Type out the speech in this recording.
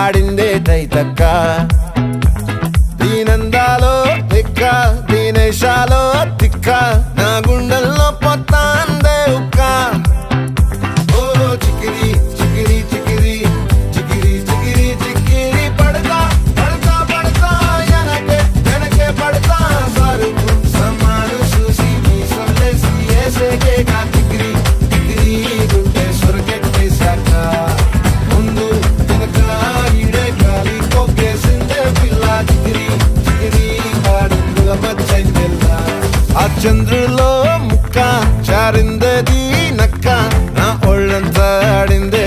ఆడిందే తైతక్క దీనందాలో తిక్క దీనేశాలో తిక్క నా గుండెల్లో పొత్తాందే ఉక్క ఓ చికిరి చికిరి చికిరి చికిరి చికిరి చికిరి పడతా పడతా పడతా ఎనకే ఎనకే పడతా సరుకు సమాను చూసి మీ సొల్లేసి ఏసేకే కా చికిరి చికిరి గుండె సొరకెట్టేశాక ముందు వెనక ఈడే గాలి కొక్కేసిందే పిల్ల చికిరి చికిరి ఆడుగుల మచ్చైందెల్ల ఆ చంద్రులో ముక్క చారిందది నక్క నా ఒళ్ళంతా ఆడిందే